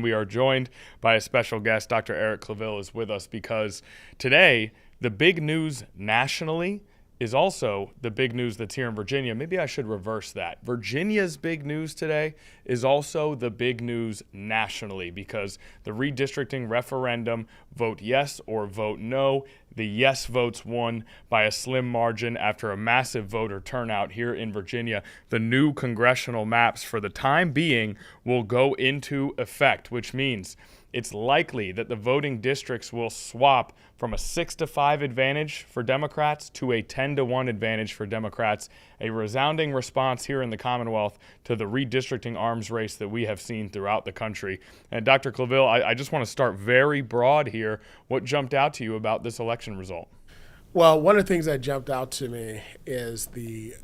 We are joined by a special guest. Dr. Eric Claville is with us because today the big news nationally is also the big news that's here in Virginia. Maybe I should reverse that. Virginia's big news today is also the big news nationally because the redistricting referendum, vote yes or vote no. The yes votes won by a slim margin after a massive voter turnout here in Virginia. The new congressional maps for the time being will go into effect, which means it's likely that the voting districts will swap from a 6-5 advantage for Democrats to a 10-1 advantage for Democrats, a resounding response here in the Commonwealth to the redistricting arms race that we have seen throughout the country. And Dr. Claville, I just want to start very broad here. What jumped out to you about this election result? Well, one of the things that jumped out to me is the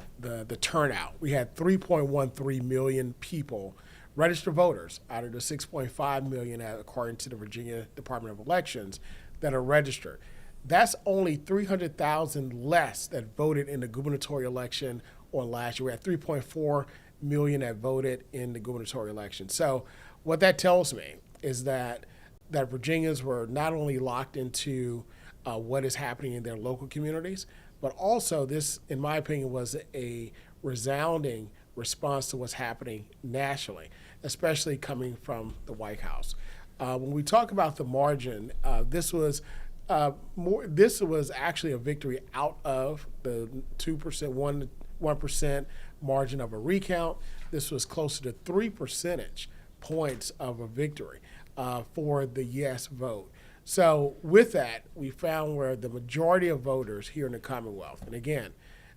turnout. We had 3.13 million people, registered voters, out of the 6.5 million, according to the Virginia Department of Elections, that are registered. That's only 300,000 less that voted in the gubernatorial election on last year. We had 3.4 million that voted in the gubernatorial election. So what that tells me is that Virginians were not only locked into what is happening in their local communities, but also this, in my opinion, was a resounding response to what's happening nationally, especially coming from the White House. When we talk about the margin, this was actually a victory out of the 2%, 1% margin of a recount. This was closer to 3 percentage points of a victory for the yes vote. So with that, we found where the majority of voters here in the Commonwealth, and again,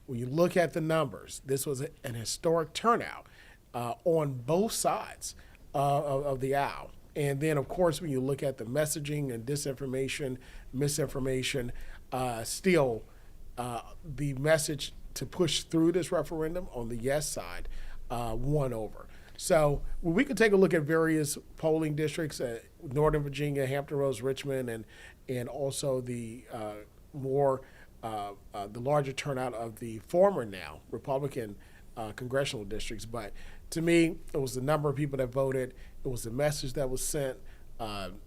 when you look at the numbers, this was an historic turnout on both sides of the aisle. And then, of course, when you look at the messaging and disinformation, misinformation, still the message to push through this referendum on the yes side won over. So we could take a look at various polling districts, Northern Virginia, Hampton Roads, Richmond, and also the larger turnout of the former now Republican congressional districts. But to me, it was the number of people that voted. It was the message that was sent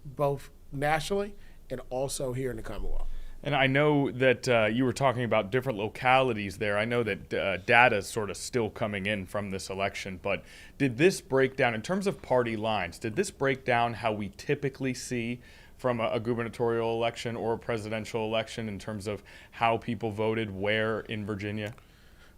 both nationally and also here in the Commonwealth. And I know that you were talking about different localities there. I know that data is sort of still coming in from this election, but did this break down, in terms of party lines, did this break down how we typically see from a gubernatorial election or a presidential election in terms of how people voted where in Virginia?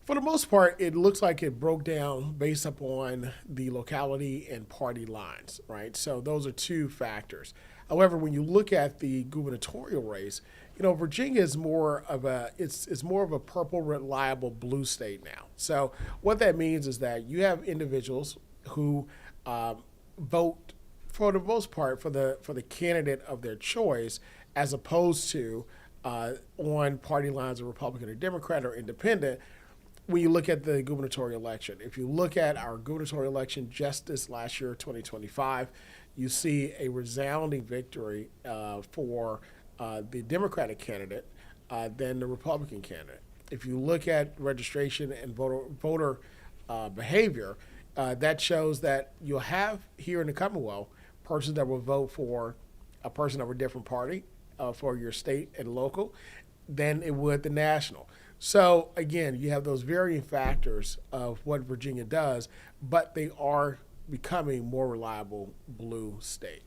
For the most part, it looks like it broke down based upon the locality and party lines, right? So those are two factors. However, when you look at the gubernatorial race, Virginia is more of a purple, reliable blue state now. So what that means is that you have individuals who vote for the most part for the candidate of their choice, as opposed to on party lines of Republican or Democrat or Independent. When you look at the gubernatorial election, if you look at our gubernatorial election just this last year, 2025, you see a resounding victory for the Democratic candidate than the Republican candidate. If you look at registration and voter behavior, that shows that you'll have here in the Commonwealth persons that will vote for a person of a different party for your state and local than it would the national. So again, you have those varying factors of what Virginia does, but they are becoming more reliable blue state.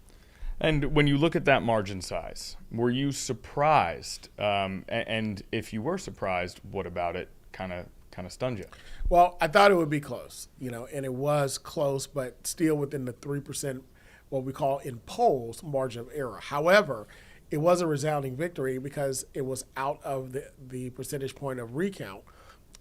And when you look at that margin size, were you surprised? And if you were surprised, what about it kind of stunned you? Well, I thought it would be close, and it was close, but still within the 3%, what we call in polls, margin of error. However, it was a resounding victory because it was out of the percentage point of recount.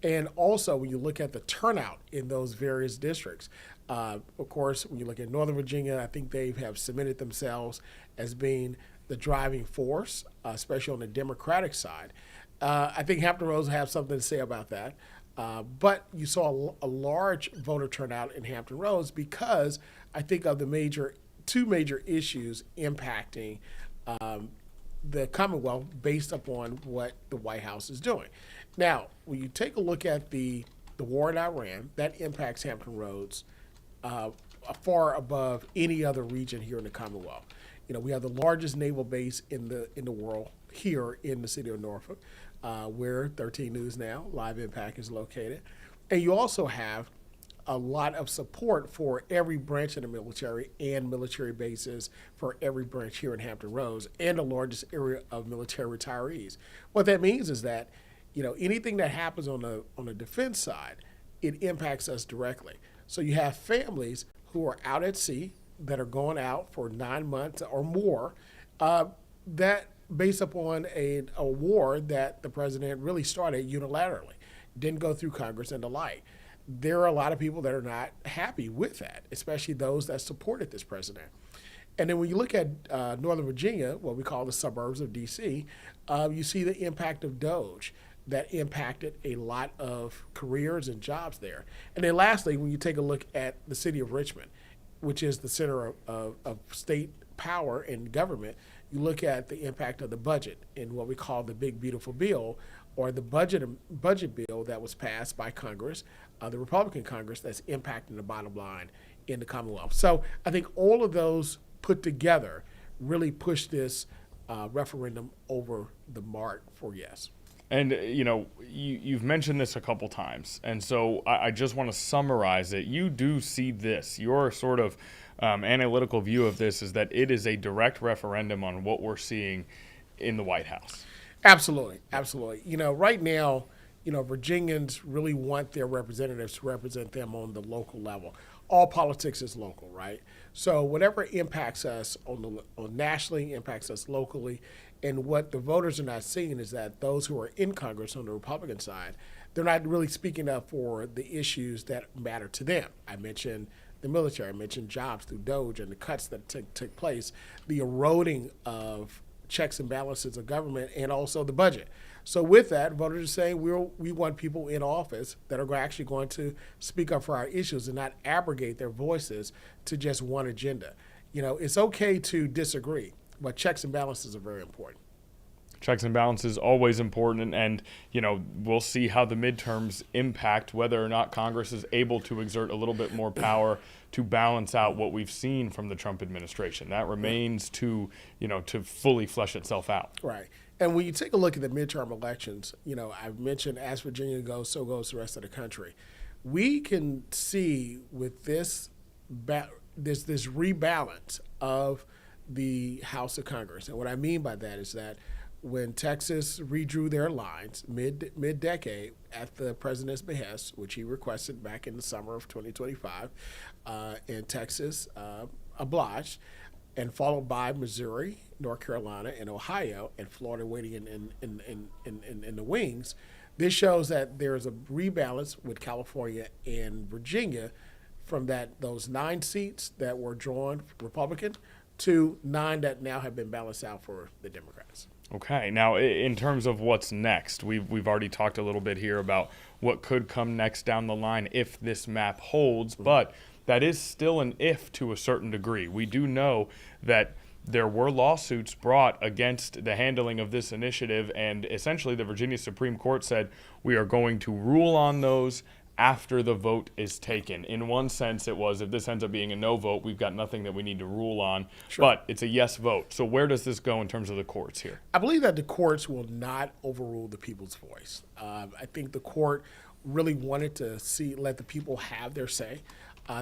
And also, when you look at the turnout in those various districts, of course, when you look at Northern Virginia, I think they have cemented themselves as being the driving force, especially on the Democratic side. I think Hampton Roads have something to say about that. But you saw a large voter turnout in Hampton Roads because I think of the two major issues impacting the Commonwealth based upon what the White House is doing. Now, when you take a look at the war in Iran, that impacts Hampton Roads far above any other region here in the Commonwealth. We have the largest naval base in the world here in the city of Norfolk, where 13 News Now, Live Impact is located. And you also have a lot of support for every branch of the military and military bases for every branch here in Hampton Roads, and the largest area of military retirees. What that means is that, anything that happens on the defense side, it impacts us directly. So you have families who are out at sea that are going out for 9 months or more, that based upon a war that the president really started unilaterally, didn't go through Congress and the like. There are a lot of people that are not happy with that, especially those that supported this president. And then when you look at Northern Virginia, what we call the suburbs of D.C., you see the impact of DOGE that impacted a lot of careers and jobs there. And then lastly, when you take a look at the city of Richmond, which is the center of state power and government, you look at the impact of the budget in what we call the Big Beautiful Bill, or the budget bill that was passed by Congress, the Republican Congress, that's impacting the bottom line in the Commonwealth. So I think all of those put together really push this referendum over the mark for yes. And, you've mentioned this a couple times, and so I just want to summarize it. You do see this. Your sort of analytical view of this is that it is a direct referendum on what we're seeing in the White House. Absolutely, absolutely. Right now, Virginians really want their representatives to represent them on the local level. All politics is local, right? So whatever impacts us on nationally impacts us locally. And what the voters are not seeing is that those who are in Congress on the Republican side, they're not really speaking up for the issues that matter to them. I mentioned the military, I mentioned jobs through DOGE and the cuts that took place, the eroding of checks and balances of government, and also the budget. So with that, voters are saying we want people in office that are actually going to speak up for our issues and not abrogate their voices to just one agenda. It's okay to disagree, but checks and balances are very important. Checks and balances always important, and we'll see how the midterms impact whether or not Congress is able to exert a little bit more power to balance out what we've seen from the Trump administration. That remains to fully flesh itself out. Right. And when you take a look at the midterm elections, I've mentioned as Virginia goes, so goes the rest of the country. We can see with this rebalance of the House of Congress. And what I mean by that is that when Texas redrew their lines mid-decade at the president's behest, which he requested back in the summer of 2025, and Texas obliged, and followed by Missouri, North Carolina, and Ohio, and Florida waiting in the wings, this shows that there's a rebalance with California and Virginia from those 9 seats that were drawn Republican to 9 that now have been balanced out for the Democrats. Okay. Now, in terms of what's next, we've already talked a little bit here about what could come next down the line if this map holds, but that is still an if to a certain degree. We do know that there were lawsuits brought against the handling of this initiative, and essentially the Virginia Supreme Court said we are going to rule on those after the vote is taken. In one sense, it was, if this ends up being a no vote, we've got nothing that we need to rule on. Sure. But it's a yes vote. So where does this go in terms of the courts here? I believe that the courts will not overrule the people's voice. I think the court really wanted to let the people have their say.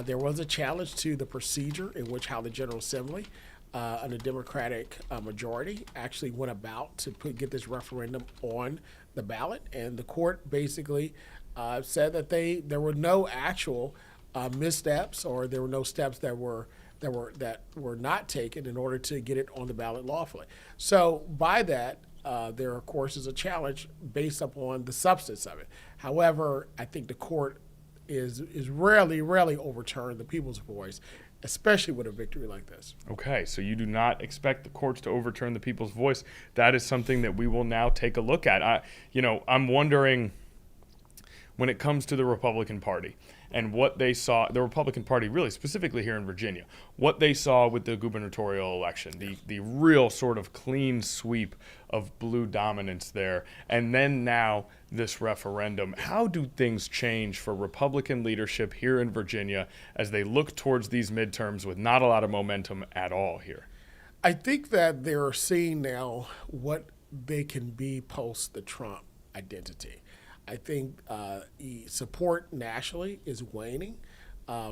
There was a challenge to the procedure in which how the General Assembly and the Democratic majority actually went about to get this referendum on the ballot, and the court basically said that there were no actual missteps, or there were no steps that were not taken in order to get it on the ballot lawfully. So by that, there of course is a challenge based upon the substance of it. However, I think the court is rarely overturned the people's voice, especially with a victory like this. Okay, so you do not expect the courts to overturn the people's voice. That is something that we will now take a look at. I'm wondering, when it comes to the Republican Party, and what they saw, the Republican Party really specifically here in Virginia, what they saw with the gubernatorial election, the real sort of clean sweep of blue dominance there, and then now this referendum. How do things change for Republican leadership here in Virginia as they look towards these midterms with not a lot of momentum at all here? I think that they're seeing now what they can be post the Trump identity. I think support nationally is waning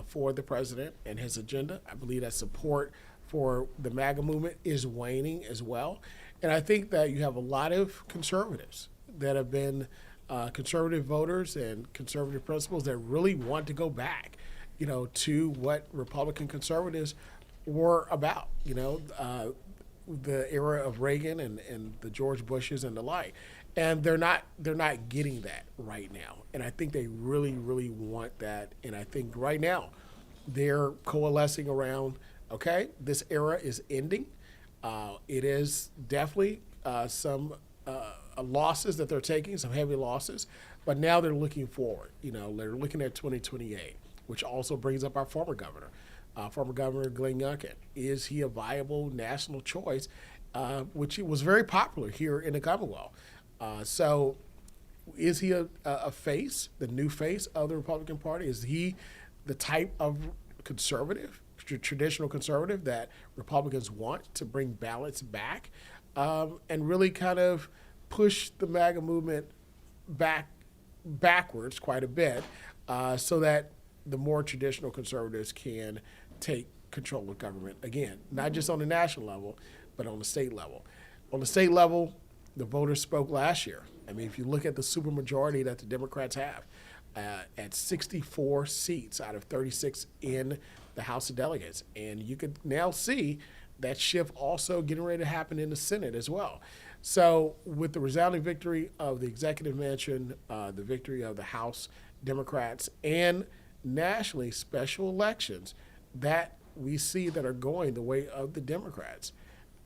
for the president and his agenda. I believe that support for the MAGA movement is waning as well. And I think that you have a lot of conservatives that have been conservative voters and conservative principles that really want to go back, to what Republican conservatives were about, the era of Reagan and the George Bushes and the like. And they're not getting that right now. And I think they really, really want that. And I think right now they're coalescing around, okay, this era is ending. It is definitely some losses that they're taking, some heavy losses. But now they're looking forward. They're looking at 2028, which also brings up our former governor Glenn Youngkin. Is he a viable national choice, which was very popular here in the Commonwealth? So is he a face, the new face of the Republican Party? Is he the type of conservative, traditional conservative that Republicans want to bring balance back and really kind of push the MAGA movement backwards quite a bit so that the more traditional conservatives can take control of government again, not just on the national level, but on the state level. On the state level, the voters spoke last year. I mean, if you look at the supermajority that the Democrats have, at 64 seats out of 36 in the House of Delegates, and you could now see that shift also getting ready to happen in the Senate as well. So with the resounding victory of the executive mansion, the victory of the House Democrats, and nationally special elections that we see that are going the way of the Democrats,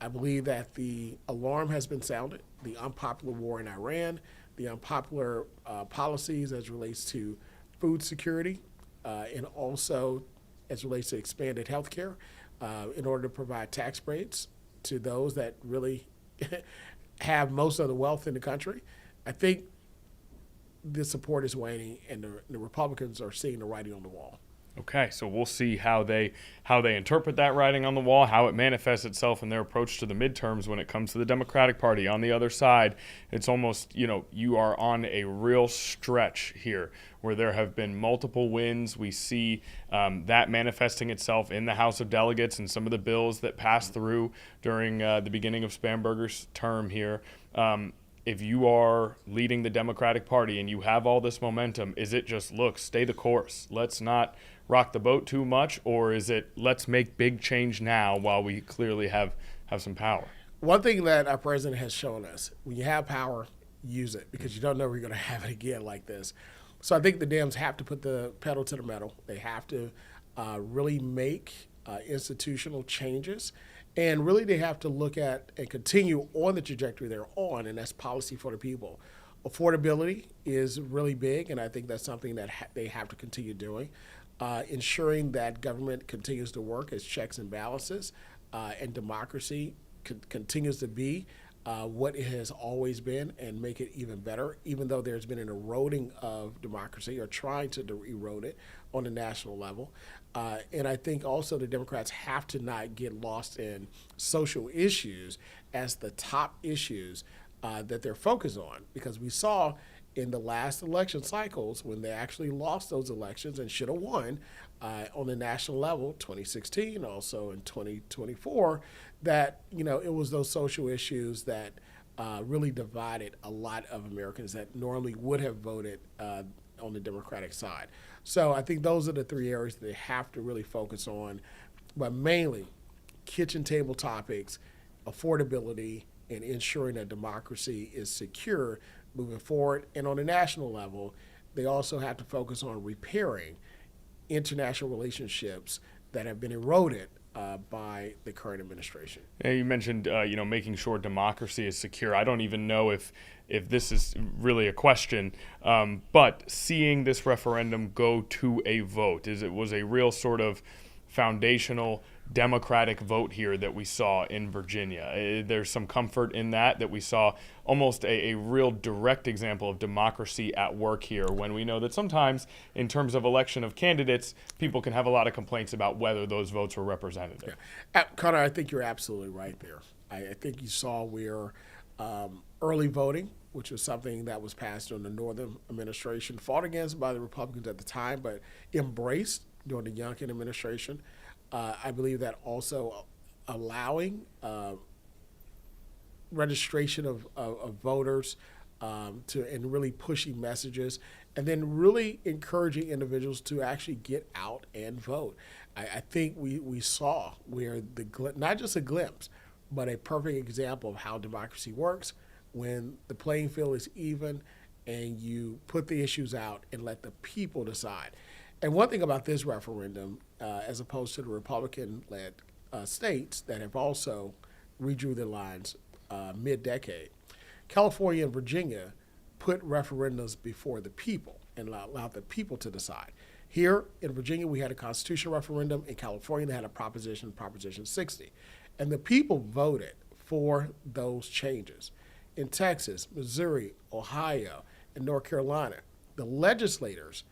I believe that the alarm has been sounded. The unpopular war in Iran, the unpopular policies as relates to food security, and also as relates to expanded health care in order to provide tax breaks to those that really have most of the wealth in the country. I think the support is waning, and the Republicans are seeing the writing on the wall. Okay, so we'll see how they interpret that writing on the wall, how it manifests itself in their approach to the midterms when it comes to the Democratic Party. On the other side, it's almost, you are on a real stretch here where there have been multiple wins. We see that manifesting itself in the House of Delegates and some of the bills that passed through during the beginning of Spanberger's term here. If you are leading the Democratic Party and you have all this momentum, is it just, look, stay the course, let's not rock the boat too much, or is it let's make big change now while we clearly have some power? One thing that our president has shown us, when you have power, use it, because you don't know if you're going to have it again like this. So I think the Dems have to put the pedal to the metal. They have to really make institutional changes. And really, they have to look at and continue on the trajectory they're on, and that's policy for the people. Affordability is really big, and I think that's something that they have to continue doing. Ensuring that government continues to work as checks and balances, and democracy continues to be what it has always been, and make it even better, even though there's been an eroding of democracy or trying to erode it on the national level. And I think also the Democrats have to not get lost in social issues as the top issues that they're focused on, because we saw in the last election cycles when they actually lost those elections and should have won on the national level, 2016, also in 2024, that it was those social issues that really divided a lot of Americans that normally would have voted on the Democratic side. So I think those are the three areas that they have to really focus on, but mainly kitchen table topics, affordability, and ensuring that democracy is secure moving forward. And on a national level, they also have to focus on repairing international relationships that have been eroded by the current administration. Yeah, you mentioned, making sure democracy is secure. I don't even know if this is really a question, but seeing this referendum go to a vote, was a real sort of foundational democratic vote here that we saw in Virginia. There's some comfort in that we saw almost a real direct example of democracy at work here, when we know that sometimes in terms of election of candidates, people can have a lot of complaints about whether those votes were representative. Yeah. Connor, I think you're absolutely right there. I think you saw where early voting, which was something that was passed during the Northern administration, fought against by the Republicans at the time, but embraced during the Youngkin administration. I believe that also allowing registration of voters and really pushing messages, and then really encouraging individuals to actually get out and vote. I think we saw where not just a glimpse, but a perfect example of how democracy works when the playing field is even and you put the issues out and let the people decide. And one thing about this referendum, as opposed to the Republican-led states that have also redrew their lines mid-decade, California and Virginia put referendums before the people and allowed the people to decide. Here in Virginia, we had a constitutional referendum. In California, they had a Proposition 60. And the people voted for those changes. In Texas, Missouri, Ohio, and North Carolina, the legislators,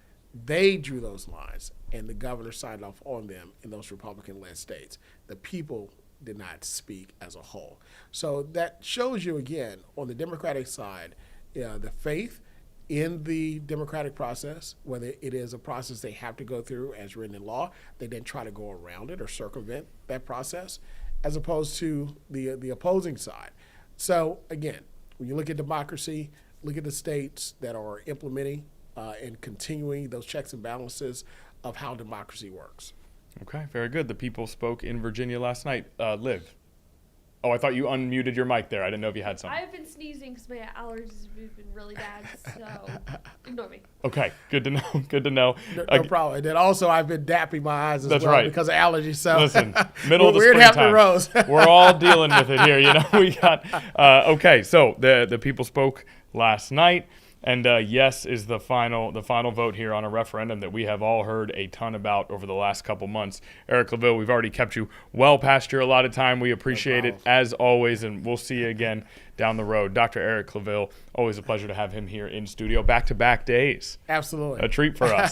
they drew those lines, and the governor signed off on them in those Republican-led states. The people did not speak as a whole. So that shows you, again, on the Democratic side, the faith in the democratic process, whether it is a process they have to go through as written in law, they then try to go around it or circumvent that process, as opposed to the opposing side. So, again, when you look at democracy, look at the states that are implementing and continuing those checks and balances of how democracy works. Okay, very good. The people spoke in Virginia last night. Liv. Oh, I thought you unmuted your mic there. I didn't know if you had something. I've been sneezing because my allergies have been really bad, so ignore me. Okay, good to know. Good to know. No problem. And then also, I've been dapping my eyes as That's well right. because of allergies. So listen, middle of the we're in Hampton springtime. Roads. We're all dealing with it here. We got okay. So the people spoke last night. And yes is the final vote here on a referendum that we have all heard a ton about over the last couple months. Eric Claville, we've already kept you well past your allotted time. We appreciate it as always, and we'll see you again down the road. Dr. Eric Claville, always a pleasure to have him here in studio. Back-to-back days. Absolutely. A treat for us.